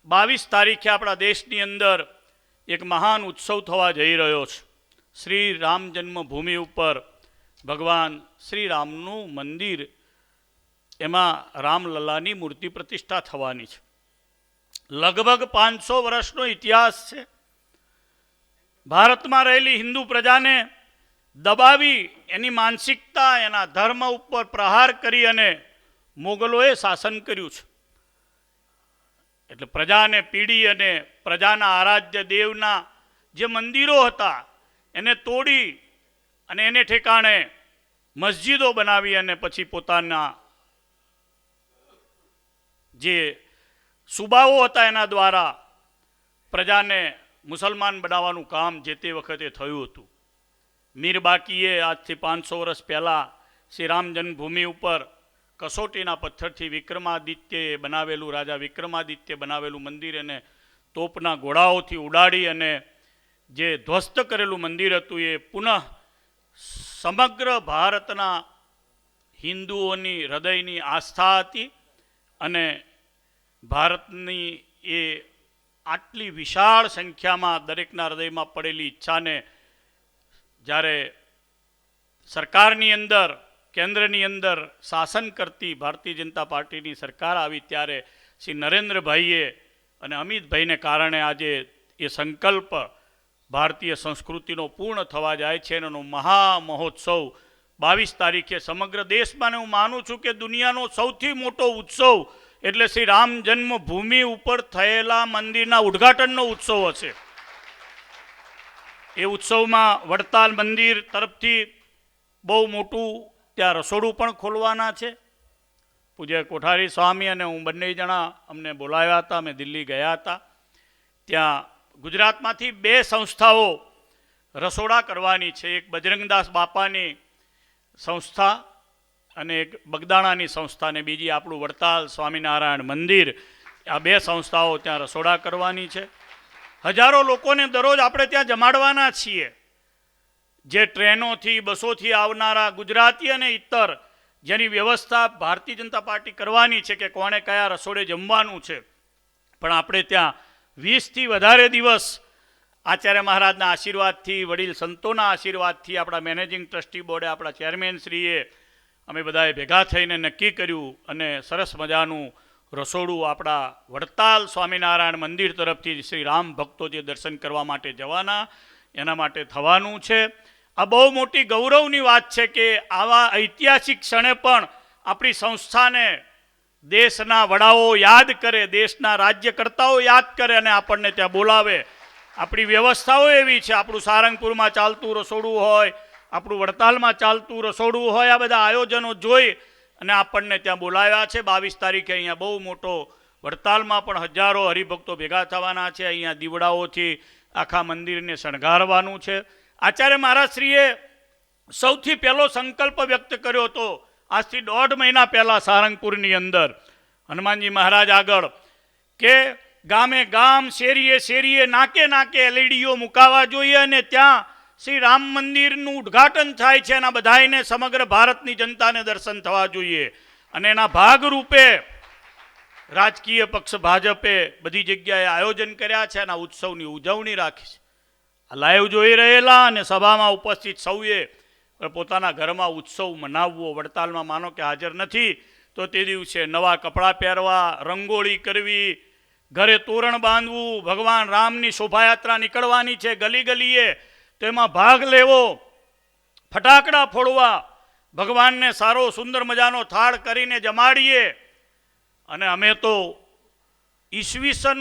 22 તારીખે આપણા દેશની અંદર એક મહાન ઉત્સવ થવા જઈ રહ્યો છે. શ્રી રામ જન્મભૂમિ ઉપર ભગવાન શ્રી રામનું મંદિર, એમાં રામલલ્લાની મૂર્તિ પ્રતિષ્ઠા થવાની છે. લગભગ 500 વર્ષનો ઇતિહાસ છે. ભારતમાં રહેલી હિન્દુ પ્રજાને દબાવી, એની માનસિકતા, એના ધર્મ ઉપર પ્રહાર કરી અને મોગલોએ શાસન કર્યું છે. એટલે પ્રજાને પીડી અને પ્રજાના આરાધ્ય દેવના જે મંદિરો હતા એને તોડી અને એને ઠેકાણે મસ્જિદો બનાવી અને પછી પોતાના જે સુબાઓ હતા એના દ્વારા પ્રજાને મુસલમાન બનાવવાનું કામ જે તે વખતે થયું હતું. મીર બાકીએ આજથી 500 વર્ષ પહેલાં શ્રી રામ જન્મભૂમિ ઉપર કસોટીના પથ્થરથી વિક્રમાદિત્યએ બનાવેલું, રાજા વિક્રમાદિત્ય બનાવેલું મંદિર અને તોપના ગોળાઓથી ઉડાડી અને જે ધ્વસ્ત કરેલું મંદિર હતું એ પુનઃ સમગ્ર ભારતના હિન્દુઓની હૃદયની આસ્થા હતી. અને ભારતની એ આટલી વિશાળ સંખ્યામાં દરેકના હૃદયમાં પડેલી ઈચ્છાને જ્યારે સરકારની અંદર, કેન્દ્રની અંદર શાસન કરતી ભારતીય જનતા પાર્ટીની સરકાર આવી ત્યારે શ્રી નરેન્દ્રભાઈએ અને અમિતભાઈને કારણે આજે એ સંકલ્પ ભારતીય સંસ્કૃતિનો પૂર્ણ થવા જાય છે. એનો મહા મહોત્સવ 22 તારીખે સમગ્ર દેશમાં, હું માનું છું કે દુનિયાનો સૌથી મોટો ઉત્સવ એટલે શ્રી રામ જન્મભૂમિ ઉપર થયેલા મંદિરના ઉદ્ઘાટનનો ઉત્સવ હશે. એ ઉત્સવમાં વડતાલ મંદિર તરફથી બહુ મોટું ત્યાં રસોડું પણ ખોલવાના છે. પૂજ્ય કોઠારી સ્વામી અને હું બંને જણા અમને બોલાવ્યા હતા, અમે દિલ્હી ગયા હતા. ત્યાં ગુજરાતમાંથી 2 સંસ્થાઓ રસોડા કરવાની છે. એક બજરંગદાસ બાપાની સંસ્થા અને એક બગદાણાની સંસ્થા, અને બીજી આપણું વડતાલ સ્વામિનારાયણ મંદિર. આ 2 સંસ્થાઓ ત્યાં રસોડા કરવાની છે. હજારો લોકોને દરરોજ આપણે ત્યાં જમાડવાના છીએ. જે ટ્રેનોથી, બસોથી આવનારા ગુજરાતી અને ઇતર, જેની વ્યવસ્થા ભારતીય જનતા પાર્ટી કરવાની છે કે કોણે કયા રસોડે જમવાનું છે. પણ આપણે ત્યાં 20થી વધારે દિવસ આચાર્ય મહારાજના આશીર્વાદથી, વડીલ સંતોના આશીર્વાદથી, આપણા મેનેજિંગ ટ્રસ્ટી બોર્ડે, આપણા ચેરમેન શ્રીએ, અમે બધાએ ભેગા થઈને નક્કી કર્યું અને સરસ મજાનું રસોડું આપણા વડતાલ સ્વામિનારાયણ મંદિર તરફથી શ્રી રામ ભક્તો જે દર્શન કરવા માટે જવાના, એના માટે થવાનું છે. આ બહુ મોટી ગૌરવની વાત છે કે આવા ઐતિહાસિક ક્ષણે પણ આપણી સંસ્થાને દેશના વડાઓ યાદ કરે, દેશના રાજ્યકર્તાઓ યાદ કરે અને આપણને ત્યાં બોલાવે. આપણી વ્યવસ્થાઓ એવી છે. આપણું સારંગપુરમાં ચાલતું રસોડું હોય, આપણું વડતાલમાં ચાલતું રસોડું હોય, આ બધા આયોજનો જોઈ અને આપણને ત્યાં બોલાવ્યા છે. 22 તારીખે અહીંયા બહુ મોટો, વડતાલમાં પણ હજારો હરિભક્તો ભેગા થવાના છે. અહીંયા દીવડાઓથી આખા મંદિરને શણગારવાનું છે. આચાર્ય મહારાજશ્રીએ સૌથી પહેલો સંકલ્પ વ્યક્ત કર્યો હતો આજથી 1.5 મહિના પહેલાં સારંગપુરની અંદર હનુમાનજી મહારાજ આગળ કે ગામે ગામ, શેરીએ શેરીએ, નાકે નાકે એલઈડીઓ મુકાવા જોઈએ અને ત્યાં શ્રી રામ મંદિરનું ઉદ્ઘાટન થાય છે. એના બધાને સમગ્ર ભારતની જનતાને દર્શન થવા જોઈએ. અને એના ભાગરૂપે રાજકીય પક્ષ ભાજપે બધી જગ્યાએ આયોજન કર્યા છે. એના ઉત્સવની ઉજવણી રાખી છે. આ લાઈવ જોઈ રહેલા અને સભામાં ઉપસ્થિત સૌએ પોતાના ઘરમાં ઉત્સવ મનાવવો. વડતાલમાં માનો કે હાજર નથી તો તે દિવસે નવા કપડાં પહેરવા, રંગોળી કરવી, ઘરે તોરણ બાંધવું, ભગવાન રામની શોભાયાત્રા નીકળવાની છે ગલી ગલીએ, તેમાં ભાગ લેવો, ફટાકડા ફોડવા, ભગવાનને સારો સુંદર મજાનો થાળ કરીને જમાડીએ. અને અમે તો ઈસવીસન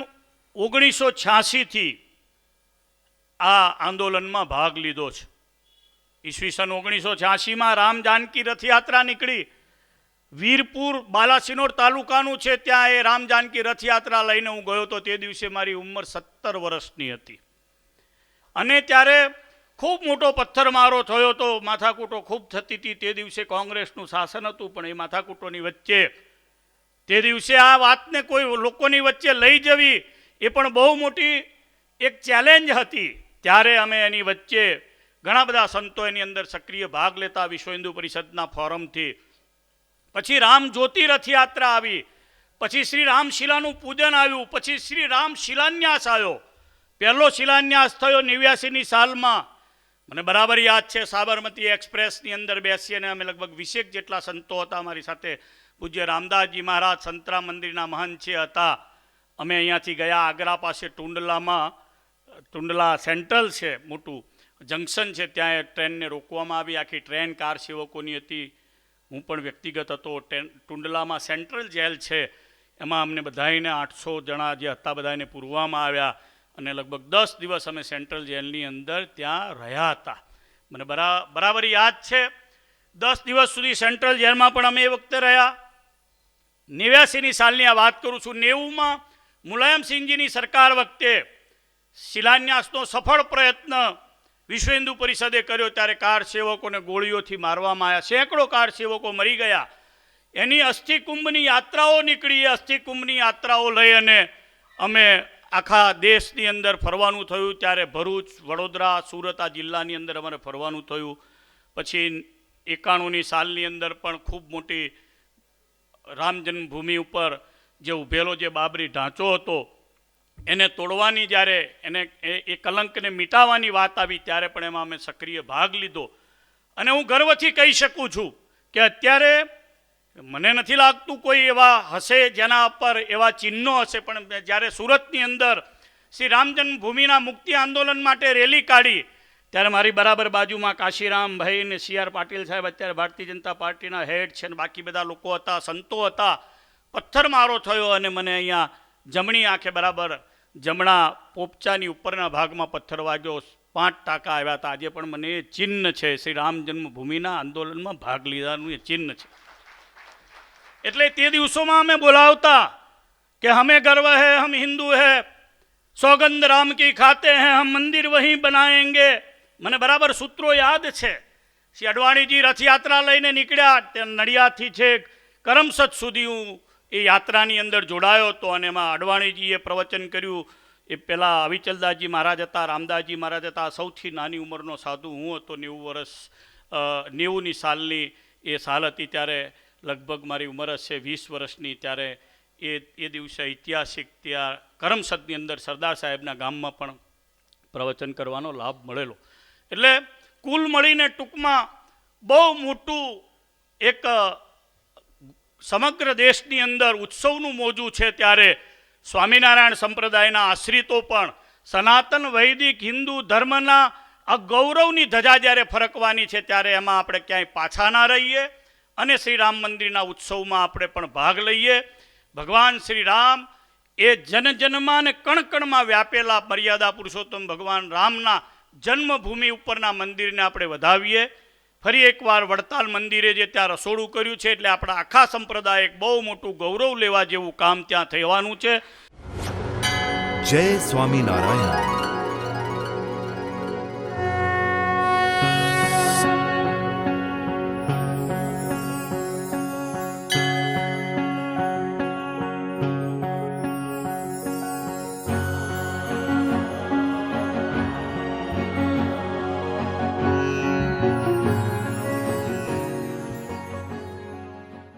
1986થી આ આંદોલનમાં ભાગ લીધો છે. ઈસવીસન 1986માં રામ જાનકી રથયાત્રા નીકળી. વીરપુર બાલાસિનોર તાલુકાનું છે, ત્યાં એ રામ જાનકી રથયાત્રા લઈને હું ગયો હતો. તે દિવસે મારી ઉંમર 17 વર્ષની હતી. અને ત્યારે ખૂબ મોટો પથ્થરમારો થયો હતો, માથાકૂટો ખૂબ થતી હતી. તે દિવસે કોંગ્રેસનું શાસન હતું, પણ એ માથાકૂટોની વચ્ચે તે દિવસે આ વાતને કોઈ લોકોની વચ્ચે લઈ જવી એ પણ બહુ મોટી એક ચેલેન્જ હતી. ત્યારે અમે એની વચ્ચે ઘણા બધા સંતો એની અંદર સક્રિય ભાગ લેતા, વિશ્વ હિન્દુ પરિષદના ફોરમથી. પછી રામ જ્યોતિ રથયાત્રા આવી. પછી શ્રી રામશિલાનું પૂજન આવ્યું, પછી શ્રી રામ શિલાન્યાસ આવ્યો. પહેલો શિલાન્યાસ થયો 89ની સાલમાં. મને બરાબર યાદ છે, સાબરમતી એક્સપ્રેસની અંદર બેસી અને અમે લગભગ 20 જેટલા સંતો હતા અમારી સાથે. પૂજ્ય રામદાસજી મહારાજ સંતરામ મંદિરના મહંત છે હતા. અમે અહીંયાથી ગયા આગ્રા પાસે ટુંડલા સેન્ટ્રલ છે, મોટું જંકશન છે, ત્યાં ટ્રેનને રોકવામાં આવી. આખી ટ્રેન કાર સેવકોની હતી. હું પણ વ્યક્તિગત હતો. ટુંડલામાં સેન્ટ્રલ જેલ છે, એમાં અમને બધાને 800 જણા જે હતા બધાને પૂરવામાં આવ્યા અને લગભગ 10 દિવસ અમે સેન્ટ્રલ જેલની અંદર ત્યાં રહ્યા હતા. મને બરાબર યાદ છે, 10 દિવસ સુધી સેન્ટ્રલ જેલમાં પણ અમે એ વખતે રહ્યા. 89ની સાલની આ વાત કરું છું. 90માં મુલાયમસિંહજીની સરકાર વખતે શિલાન્યાસનો સફળ પ્રયત્ન વિશ્વ હિન્દુ પરિષદે કર્યો, ત્યારે કાર સેવકોને ગોળીઓથી મારવામાં આવ્યા. સેંકડો કાર સેવકો મરી ગયા. એની અસ્થિકુંભની યાત્રાઓ નીકળી. એ અસ્થિકુંભની યાત્રાઓ લઈ અને અમે આખા દેશની અંદર ફરવાનું થયું. ત્યારે ભરૂચ, વડોદરા, સુરત આ જિલ્લાની અંદર અમારે ફરવાનું થયું. પછી 91ની સાલની અંદર પણ ખૂબ મોટી રામ જન્મભૂમિ ઉપર જે ઉભેલો જે બાબરી ઢાંચો હતો એને તોડવાની, જ્યારે એને એ કલંકને મિટાવવાની વાત આવી ત્યારે પણ એમાં અમે સક્રિય ભાગ લીધો. અને હું ગર્વથી કહી શકું છું કે અત્યારે મને નથી લાગતું કોઈ એવા હશે જેના પર એવા ચિહ્નો હશે, પણ જ્યારે સુરતની અંદર શ્રી રામ જન્મભૂમિના મુક્તિ આંદોલન માટે રેલી કાઢી ત્યારે મારી બરાબર બાજુમાં કાશીરામભાઈ ને CR પાટીલ સાહેબ અત્યારે ભારતીય જનતા પાર્ટીના હેડ છે ને બાકી બધા લોકો હતા, સંતો હતા. પથ્થરમારો થયો અને મને અહીંયા જમણી આંખે બરાબર જમણા પોપચાની ઉપરના ભાગમાં પથ્થર વાગ્યો. 5 ટાંકા આવ્યા હતા. આજે પણ મને એ ચિહ્ન છે, શ્રી રામ જન્મભૂમિના આંદોલનમાં ભાગ લીધાનું એ ચિહ્ન છે. એટલે તે દિવસોમાં અમે બોલાવતા કે હમે ગર્વ હૈ, હમ હિન્દુ હૈ, સોગંદ રામ કી ખાતે હૈ, હમ મંદિર વહીં બનાએંગે. મને બરાબર સૂત્રો યાદ છે. શ્રી અડવાણીજી રથયાત્રા લઈને નીકળ્યા, તે નડિયાદથી છેક કરમસદ સુધી હું એ યાત્રાની અંદર જોડાયો હતો અને એમાં અડવાણીજીએ પ્રવચન કર્યું. એ પહેલાં અવિચલદાસજી મહારાજ હતા, રામદાસજી મહારાજ હતા. સૌથી નાની ઉંમરનો સાધુ હું હતો. 90ની સાલની એ સાલ હતી, ત્યારે લગભગ મારી ઉંમર હશે 20 વર્ષની. ત્યારે એ દિવસે ઐતિહાસિક ત્યાં કરમસદની અંદર સરદાર સાહેબના ગામમાં પણ પ્રવચન કરવાનો લાભ મળેલો. એટલે કુલ મળીને ટૂંકમાં બહુ મોટું એક સમગ્ર દેશની અંદર ઉત્સવનું મોજું છે. ત્યારે સ્વામિનારાયણ સંપ્રદાયના આશ્રિતો પણ સનાતન વૈદિક હિન્દુ ધર્મના આ ગૌરવની ધજા જ્યારે ફરકવાની છે ત્યારે એમાં આપણે ક્યાંય પાછા ના રહીએ અને શ્રી રામ મંદિરના ઉત્સવમાં આપણે પણ ભાગ લઈએ. ભગવાન શ્રી રામ એ જનજનમાં અને કણકણમાં વ્યાપેલા મર્યાદા પુરુષોત્તમ ભગવાન રામના જન્મભૂમિ ઉપરના મંદિરને આપણે વધાવીએ. ફરી એકવાર વડતાલ મંદિરે જે ત્યાં રસોડું કર્યું છે એટલે આપણા આખા સંપ્રદાય એક બહુ મોટું ગૌરવ લેવા જેવું કામ ત્યાં થવાનું છે. જય સ્વામિનારાયણ.